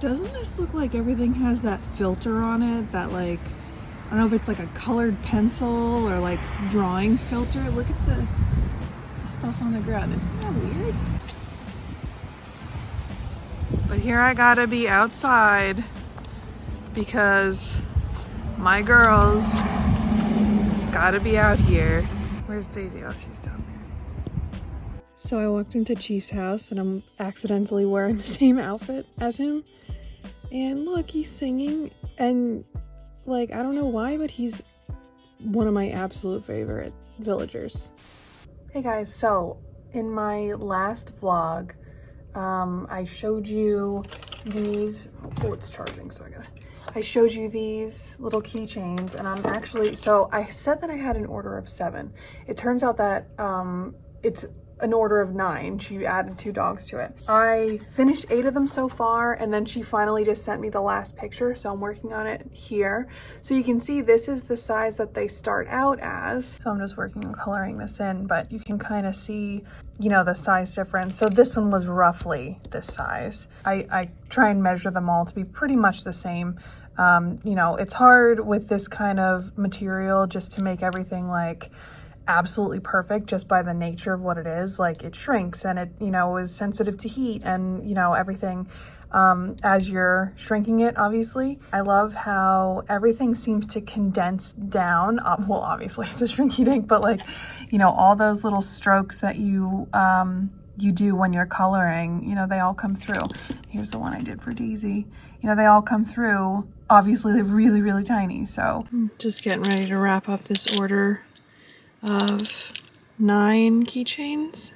Doesn't this look like everything has that filter on it? That like, I don't know if it's like a colored pencil or like drawing filter. Look at the stuff on the ground. Isn't that weird? But here I gotta be outside because my girls gotta be out here. Where's Daisy? Oh, she's down there. So I walked into Chief's house and I'm accidentally wearing the same outfit as him. And look, he's singing, and like, I don't know why, but he's one of my absolute favorite villagers. Hey guys, so in my last vlog, I showed you these, oh, it's charging, so I showed you these little keychains, and I'm actually, so I said that I had an order of 7. It turns out that it's an order of 9. She added 2 dogs to it. I finished 8 of them so far, and then she finally just sent me the last picture, so I'm working on it here. So you can see this is the size that they start out as. So I'm just working on coloring this in, but you can kind of see, you know, the size difference. So this one was roughly this size. I try and measure them all to be pretty much the same. You know, it's hard with this kind of material just to make everything like absolutely perfect just by the nature of what it is. Like, it shrinks and it, you know, is sensitive to heat and, you know, everything as you're shrinking it, obviously. I love how everything seems to condense down. Well, obviously it's a shrinky dink, but like, you know, all those little strokes that you do when you're coloring, you know, they all come through. Here's the one I did for Daisy. You know, they all come through. Obviously they're really, really tiny. So I'm just getting ready to wrap up this order of 9 keychains.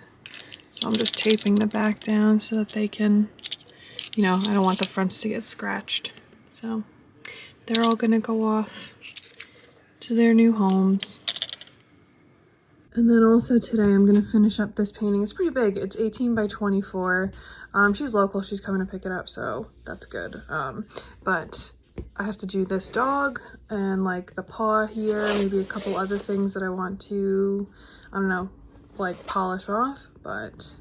So I'm just taping the back down so that they can, you know, I don't want the fronts to get scratched. So they're all gonna go off to their new homes. And then also today I'm gonna finish up this painting. It's pretty big. It's 18 by 24. She's local, she's coming to pick it up, so that's good. But I have to do this dog and like the paw here, maybe a couple other things that I want to, I don't know, like polish off. But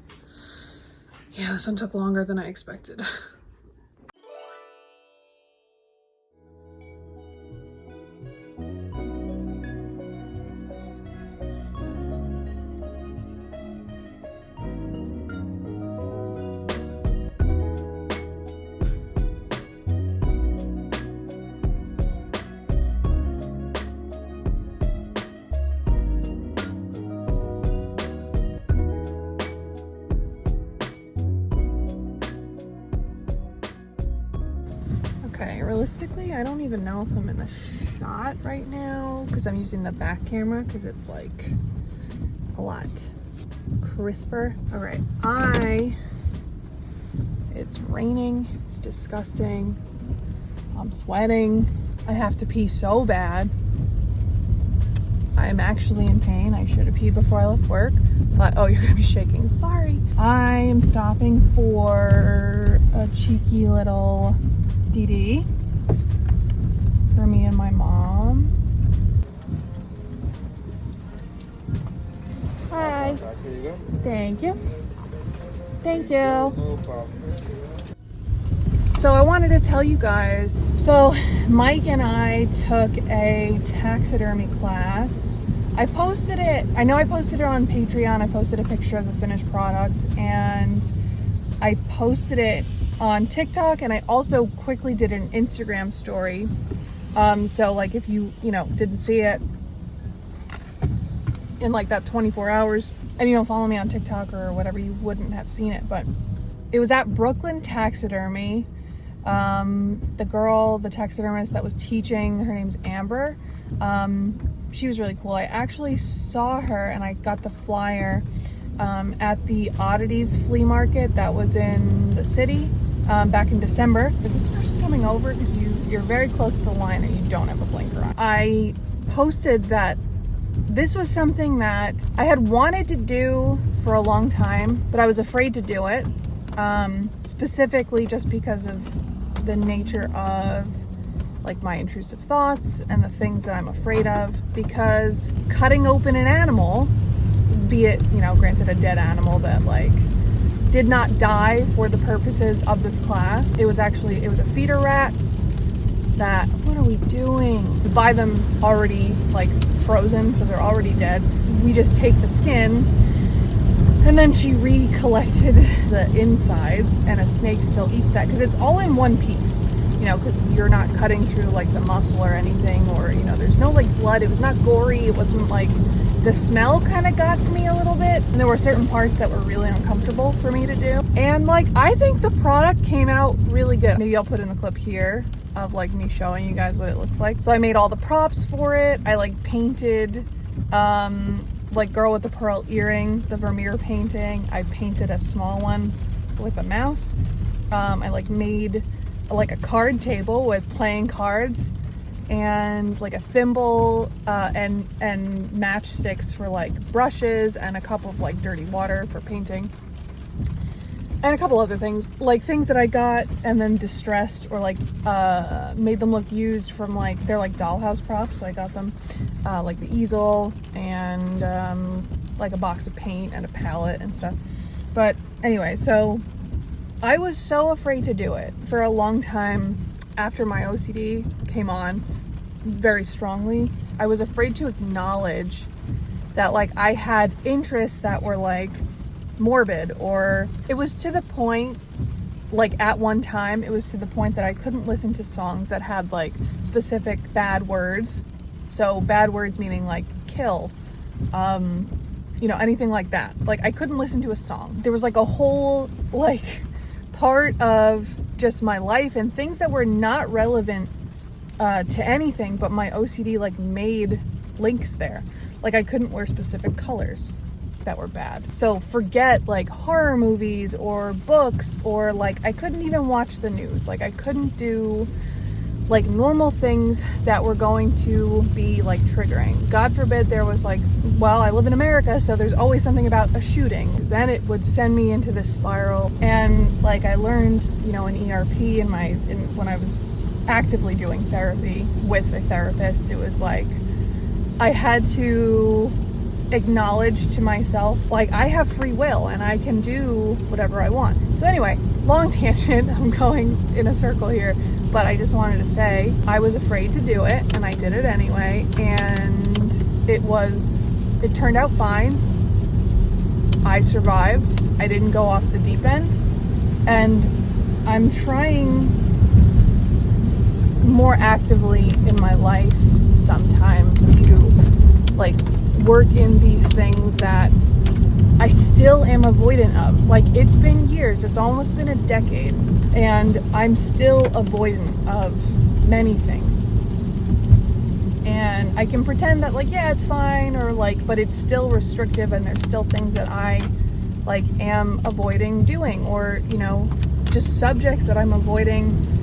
yeah, this one took longer than I expected. Okay, realistically, I don't even know if I'm in the shot right now because I'm using the back camera because it's like a lot crisper. All right, it's raining, it's disgusting, I'm sweating, I have to pee so bad. I'm actually in pain. I should have peed before I left work, but oh, you're gonna be shaking, sorry. I am stopping for a cheeky little DD for me and my mom. Hi. Here you go. Thank you. Thank you. No problem. So I wanted to tell you guys, so Mike and I took a taxidermy class. I posted it, I know I posted it on Patreon. I posted a picture of the finished product and I posted it on TikTok, and I also quickly did an Instagram story. So like if you know, didn't see it in like that 24 hours and you don't follow me on TikTok or whatever, you wouldn't have seen it. But it was at Brooklyn Taxidermy. The girl, the taxidermist that was teaching, her name's Amber. She was really cool. I actually saw her and I got the flyer at the Oddities flea market that was in the city back in December. Is this person coming over? Because you're very close to the line and you don't have a blinker on. I posted that this was something that I had wanted to do for a long time, but I was afraid to do it, specifically just because of the nature of like my intrusive thoughts and the things that I'm afraid of. Because cutting open an animal, be it, you know, granted a dead animal that like did not die for the purposes of this class. It was a feeder rat that, what are we doing? We buy them already like frozen, so they're already dead. We just take the skin, and then she recollected the insides, and a snake still eats that because it's all in one piece, you know, because you're not cutting through like the muscle or anything, or, you know, there's no like blood. It was not gory. It wasn't like, the smell kind of got to me a little bit. And there were certain parts that were really uncomfortable for me to do. And like, I think the product came out really good. Maybe I'll put in the clip here of like me showing you guys what it looks like. So I made all the props for it. I like painted, like Girl with the Pearl Earring, the Vermeer painting. I painted a small one with a mouse. I like made like a card table with playing cards, and like a thimble, and matchsticks for like brushes, and a cup of like dirty water for painting, and a couple other things, like things that I got and then distressed, or like made them look used from like, they're like dollhouse props, so I got them, like the easel, and like a box of paint and a palette and stuff. But anyway, so I was so afraid to do it for a long time. After my OCD came on very strongly, I was afraid to acknowledge that like I had interests that were like morbid, or it was to the point, like at one time, it was to the point that I couldn't listen to songs that had like specific bad words. So bad words meaning like kill, you know, anything like that. Like I couldn't listen to a song. There was like a whole like part of just my life and things that were not relevant to anything, but my OCD like made links there. Like I couldn't wear specific colors that were bad. So forget like horror movies or books, or like I couldn't even watch the news. Like I couldn't do like normal things that were going to be like triggering. God forbid there was like, well, I live in America, so there's always something about a shooting. Then it would send me into this spiral. And like I learned, you know, in ERP when I was actively doing therapy with a therapist, it was like I had to acknowledge to myself, like I have free will and I can do whatever I want. So anyway, long tangent, I'm going in a circle here. But I just wanted to say I was afraid to do it, and I did it anyway, and it turned out fine. I survived. I didn't go off the deep end, and I'm trying more actively in my life sometimes to like work in these things that I still am avoidant of. Like it's been years, it's almost been a decade, and I'm still avoidant of many things. And I can pretend that like, yeah, it's fine, or like, but it's still restrictive, and there's still things that I like am avoiding doing, or, you know, just subjects that I'm avoiding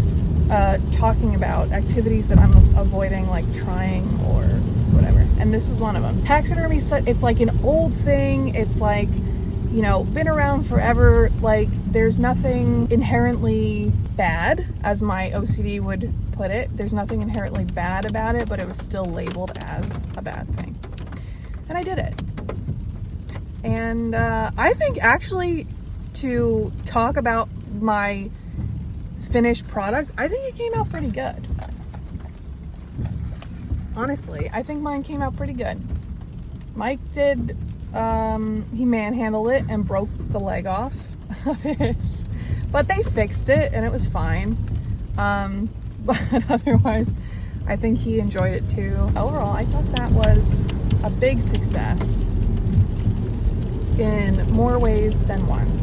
talking about, activities that I'm avoiding like trying or whatever. And this was one of them. Taxidermy, it's like an old thing. It's like, you know, been around forever. Like there's nothing inherently bad, as my OCD would put it. There's nothing inherently bad about it, but it was still labeled as a bad thing. And I did it. And I think actually, to talk about my finished product, I think it came out pretty good. Honestly, I think mine came out pretty good. Mike did, he manhandled it and broke the leg off of his, but they fixed it and it was fine. But otherwise, I think he enjoyed it too. Overall, I thought that was a big success in more ways than one.